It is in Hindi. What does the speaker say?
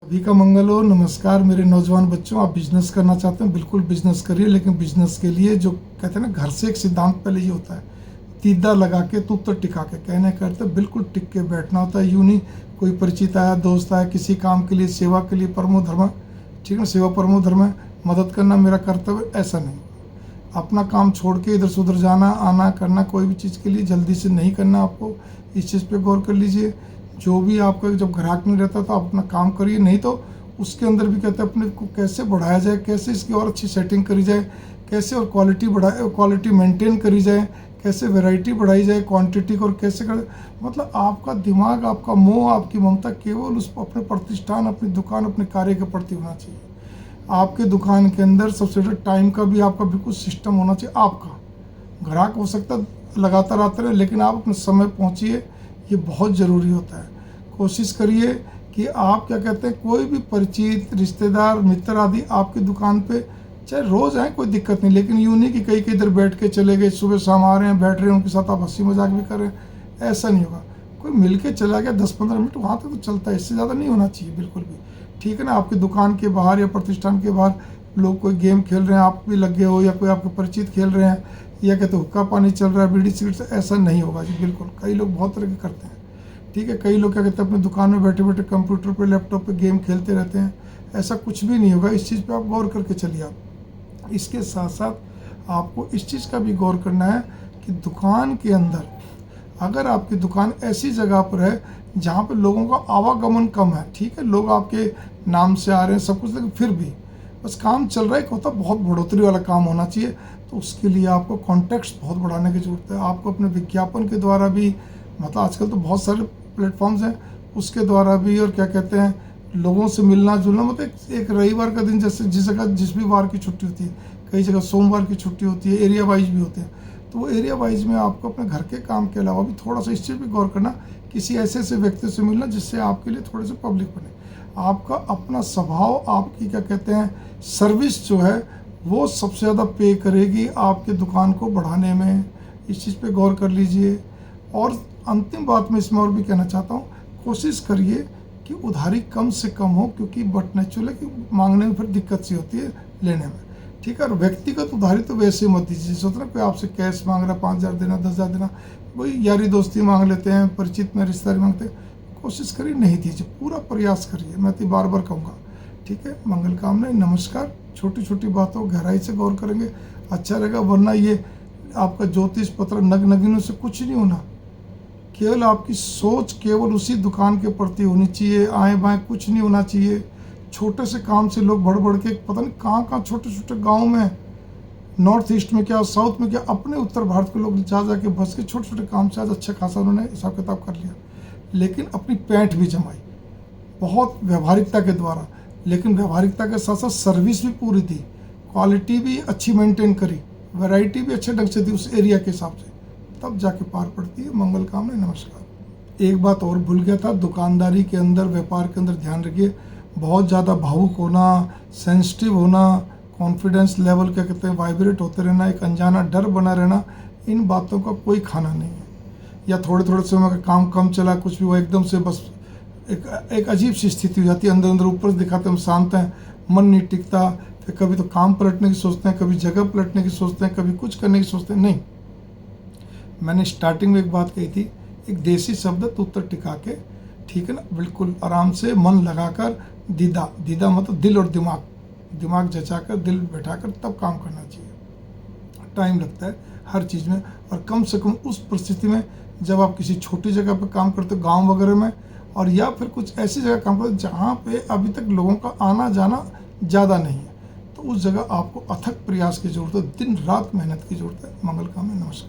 सभी का मंगल हो। नमस्कार मेरे नौजवान बच्चों, आप बिजनेस करना चाहते हैं, बिल्कुल बिजनेस करिए, लेकिन बिजनेस के लिए जो कहते हैं ना, घर से एक सिद्धांत पहले ये होता है, तीदा लगा के तूतर टिका के, कहने का अर्थ बिल्कुल टिक के बैठना होता है। यूँ नहीं कोई परिचित आया, दोस्त आया, किसी काम के लिए, सेवा के लिए परमो धर्म, ठीक है, सेवा परमो धर्म है, मदद करना मेरा कर्तव्य, ऐसा नहीं। अपना काम छोड़ के इधर से उधर जाना आना करना, कोई भी चीज़ के लिए जल्दी से नहीं करना। आपको इस चीज़ पे गौर कर लीजिए। जो भी आपका जब ग्राहक नहीं रहता तो आप अपना काम करिए, नहीं तो उसके अंदर भी कहते हैं अपने को कैसे बढ़ाया जाए, कैसे इसकी और अच्छी सेटिंग करी जाए, कैसे और क्वालिटी मेंटेन करी जाए, कैसे वैरायटी बढ़ाई जाए, क्वांटिटी को, और कैसे कर, मतलब आपका दिमाग, आपका मोह, आपकी ममता केवल उस अपने प्रतिष्ठान, अपनी दुकान, अपने कार्य के प्रति होना चाहिए। आपके दुकान के अंदर सबसे ज़्यादा टाइम का भी आपका बिल्कुल सिस्टम होना चाहिए। आपका ग्राहक हो सकता है लगातार आते रहे, लेकिन आप अपने समय पहुंचिए, ये बहुत ज़रूरी होता है। कोशिश करिए कि आप क्या कहते हैं, कोई भी परिचित रिश्तेदार मित्र आदि आपकी दुकान पे चाहे रोज़ आए, कोई दिक्कत नहीं, लेकिन यूँ नहीं कि कई इधर बैठ के चले गए, सुबह शाम आ रहे हैं, बैठ रहे हैं, उनके साथ आप हंसी मजाक भी कर रहे हैं, ऐसा नहीं होगा। कोई मिल के चला गया 10-15 मिनट, वहाँ तक तो चलता है, इससे ज़्यादा नहीं होना चाहिए बिल्कुल भी, ठीक है ना। आपकी दुकान के बाहर या प्रतिष्ठान के बाहर लोग कोई गेम खेल रहे हैं, आप भी लगे हो, या कोई आपके परिचित खेल रहे हैं, या कहते हुक्का पानी चल रहा है, बीड़ी सिगरेट, ऐसा नहीं होगा जी, बिल्कुल। कई लोग बहुत तरह के करते हैं, ठीक है। कई लोग क्या कहते हैं, अपनी दुकान में बैठे बैठे कंप्यूटर पे, लैपटॉप पे गेम खेलते रहते हैं, ऐसा कुछ भी नहीं होगा। इस चीज़ पे आप गौर करके चलिए। आप इसके साथ साथ आपको इस चीज़ का भी गौर करना है कि दुकान के अंदर, अगर आपकी दुकान ऐसी जगह पर है जहाँ पे लोगों का आवागमन कम है, ठीक है, लोग आपके नाम से आ रहे हैं सब कुछ, लेकिन फिर भी बस काम चल रहा है, एक होता बहुत बढ़ोतरी वाला काम होना चाहिए, तो उसके लिए आपको कॉन्टेक्स्ट बहुत बढ़ाने की ज़रूरत है। आपको अपने विज्ञापन के द्वारा भी, मतलब आजकल तो बहुत सारे प्लेटफॉर्म्स हैं, उसके द्वारा भी, और क्या कहते हैं, लोगों से मिलना जुलना, मतलब एक रविवार का दिन, जैसे जिस जगह जिस भी वार की छुट्टी होती है, कई जगह सोमवार की छुट्टी होती है, एरिया वाइज भी होते हैं, तो वो एरिया वाइज में आपको अपने घर के काम के अलावा भी थोड़ा सा इस चीज़ पर गौर करना, किसी ऐसे व्यक्ति से मिलना जिससे आपके लिए थोड़े से पब्लिक बने। आपका अपना स्वभाव, आपकी क्या कहते हैं सर्विस जो है, वो सबसे ज़्यादा पे करेगी आपके दुकान को बढ़ाने में। इस चीज़ पे गौर कर लीजिए। और अंतिम बात मैं इसमें और भी कहना चाहता हूँ, कोशिश करिए कि उधारी कम से कम हो, क्योंकि बट नेचुरल है कि मांगने में फिर दिक्कत सी होती है लेने में, ठीक है। और व्यक्तिगत उधारी तो वैसे मत दीजिए। सोचना कोई आपसे कैश मांग रहा है, 5,000 देना, 10,000 देना, वही यारी दोस्ती मांग लेते हैं, परिचित में रिश्तेदारी मांगते हैं, कोशिश करिए नहीं दीजिए, पूरा प्रयास करिए, मैं तो बार बार कहूँगा, ठीक है। मंगल कामना, नमस्कार। छोटी छोटी बातों गहराई से गौर करेंगे, अच्छा रहेगा। वरना ये आपका ज्योतिष पत्र नग नगीनों से कुछ नहीं होना, केवल आपकी सोच केवल उसी दुकान के प्रति होनी चाहिए, आए बाएँ कुछ नहीं होना चाहिए। छोटे से काम से लोग बढ़ बढ़ के पता नहीं कहाँ कहाँ छोटे छोटे गाँव में, नॉर्थ ईस्ट में क्या, साउथ में क्या, अपने उत्तर भारत के लोग जा के बस के छोटे छोटे काम से आज अच्छा खासा उन्होंने हिसाब किताब कर लिया, लेकिन अपनी पैंठ भी जमाई बहुत व्यवहारिकता के द्वारा, लेकिन व्यवहारिकता के साथ साथ सर्विस भी पूरी थी, क्वालिटी भी अच्छी मेंटेन करी, वैरायटी भी अच्छे ढंग से थी उस एरिया के हिसाब से, तब जाके पार पड़ती है। मंगल कामना, नमस्कार। एक बात और भूल गया था, दुकानदारी के अंदर, व्यापार के अंदर ध्यान रखिए, बहुत ज़्यादा भावुक होना, सेंसिटिव होना, कॉन्फिडेंस लेवल क्या कहते हैं वाइब्रेट होते रहना, एक अनजाना डर बना रहना, इन बातों का कोई खाना नहीं है। या थोड़े थोड़े समय का काम कम चला, कुछ भी हुआ, एकदम से बस एक अजीब सी स्थिति हो जाती है, अंदर अंदर ऊपर से दिखाते हम शांत हैं, मन नहीं टिकता, फिर कभी तो काम पलटने की सोचते हैं, कभी जगह पलटने की सोचते हैं, कभी कुछ करने की सोचते हैं। नहीं, मैंने स्टार्टिंग में एक बात कही थी, एक देसी शब्द तूतर टिका के, ठीक है ना, बिल्कुल आराम से मन लगाकर, दीदा मतलब दिल और दिमाग जचाकर, दिल बैठाकर तब काम करना चाहिए। टाइम लगता है हर चीज़ में, और कम से कम उस परिस्थिति में जब आप किसी छोटी जगह पर काम करते हो, गांव वगैरह में, और या फिर कुछ ऐसी जगह काम करते हो जहाँ पे अभी तक लोगों का आना जाना ज़्यादा नहीं है, तो उस जगह आपको अथक प्रयास की ज़रूरत है, दिन रात मेहनत की ज़रूरत है। मंगल कामना, नमस्कार।